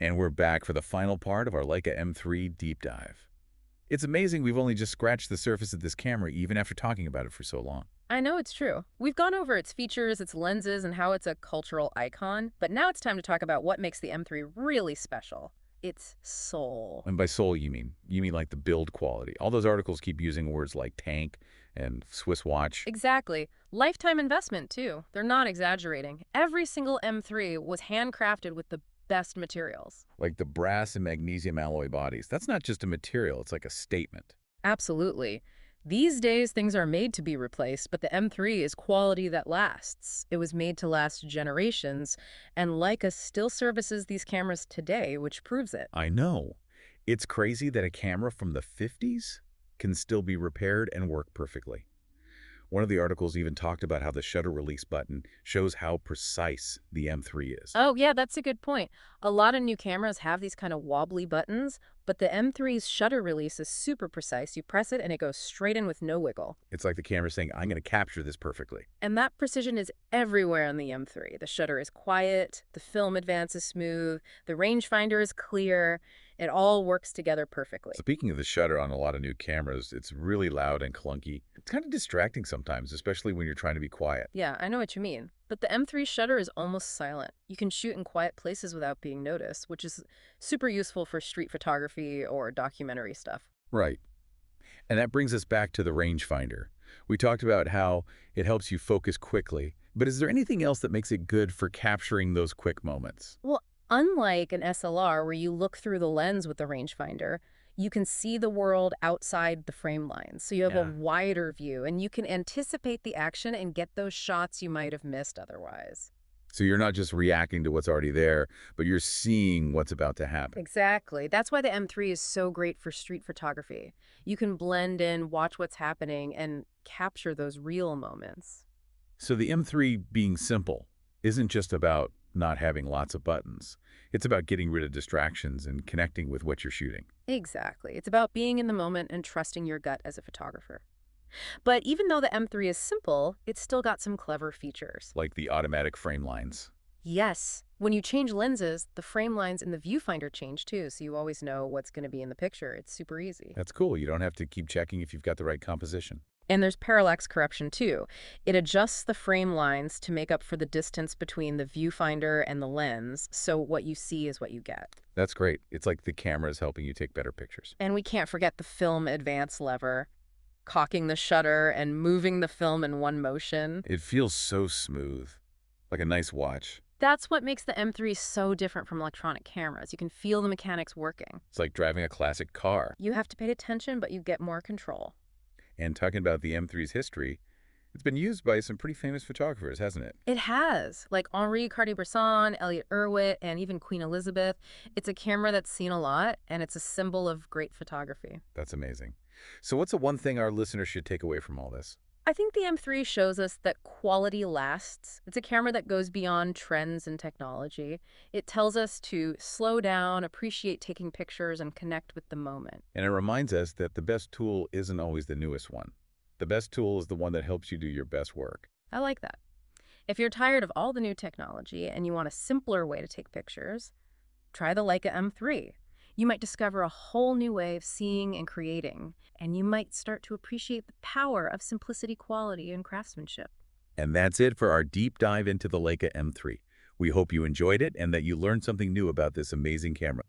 And we're back for the final part of our Leica M3 deep dive. It's amazing we've only just scratched the surface of this camera even after talking about it for so long. I know it's true. We've gone over its features, its lenses, and how it's a cultural icon, but now it's time to talk about what makes the M3 really special. Its soul. And by soul, you mean like the build quality. All those articles keep using words like tank and Swiss watch. Exactly. Lifetime investment, too. They're not exaggerating. Every single M3 was handcrafted with the best materials. Like the brass and magnesium alloy bodies. That's not just a material, it's like a statement. Absolutely. These days, things are made to be replaced, but the M3 is quality that lasts. It was made to last generations, and Leica still services these cameras today, which proves it. I know. It's crazy that a camera from the 50s can still be repaired and work perfectly. One of the articles even talked about how the shutter release button shows how precise the M3 is. Oh, yeah, that's a good point. A lot of new cameras have these kind of wobbly buttons, but the M3's shutter release is super precise. You press it and it goes straight in with no wiggle. It's like the camera saying, I'm going to capture this perfectly. And that precision is everywhere on the M3. The shutter is quiet, the film advance is smooth, the rangefinder is clear. It all works together perfectly. Speaking of the shutter on a lot of new cameras, it's really loud and clunky. It's kind of distracting sometimes, especially when you're trying to be quiet. Yeah, I know what you mean. But the M3 shutter is almost silent. You can shoot in quiet places without being noticed, which is super useful for street photography or documentary stuff. Right. And that brings us back to the rangefinder. We talked about how it helps you focus quickly, but is there anything else that makes it good for capturing those quick moments? Well, unlike an SLR where you look through the lens with the rangefinder, you can see the world outside the frame lines. So you have a Yeah. wider view and you can anticipate the action and get those shots you might have missed otherwise. So you're not just reacting to what's already there, but you're seeing what's about to happen. Exactly. That's why the M3 is so great for street photography. You can blend in, watch what's happening, and capture those real moments. So the M3 being simple isn't just about not having lots of buttons. It's about getting rid of distractions and connecting with what you're shooting. Exactly. It's about being in the moment and trusting your gut as a photographer. But even though the M3 is simple, it's still got some clever features. Like the automatic frame lines. Yes, when you change lenses, the frame lines in the viewfinder change too, so you always know what's going to be in the picture. It's super easy. That's cool. You don't have to keep checking if you've got the right composition. And there's parallax correction too. It adjusts the frame lines to make up for the distance between the viewfinder and the lens, so what you see is what you get. That's great. It's like the camera is helping you take better pictures. And we can't forget the film advance lever, cocking the shutter and moving the film in one motion. It feels so smooth, like a nice watch. That's what makes the M3 so different from electronic cameras. You can feel the mechanics working. It's like driving a classic car. You have to pay attention, but you get more control. And talking about the M3's history, it's been used by some pretty famous photographers, hasn't it? It has, like Henri, Cartier-Bresson, Elliott, Erwitt, and even Queen Elizabeth. It's a camera that's seen a lot, and it's a symbol of great photography. That's amazing. So what's the one thing our listeners should take away from all this? I think the M3 shows us that quality lasts. It's a camera that goes beyond trends and technology. It tells us to slow down, appreciate taking pictures, and connect with the moment. And it reminds us that the best tool isn't always the newest one. The best tool is the one that helps you do your best work. I like that. If you're tired of all the new technology and you want a simpler way to take pictures, try the Leica M3. You might discover a whole new way of seeing and creating, and you might start to appreciate the power of simplicity, quality, and craftsmanship. And that's it for our deep dive into the Leica M3. We hope you enjoyed it and that you learned something new about this amazing camera.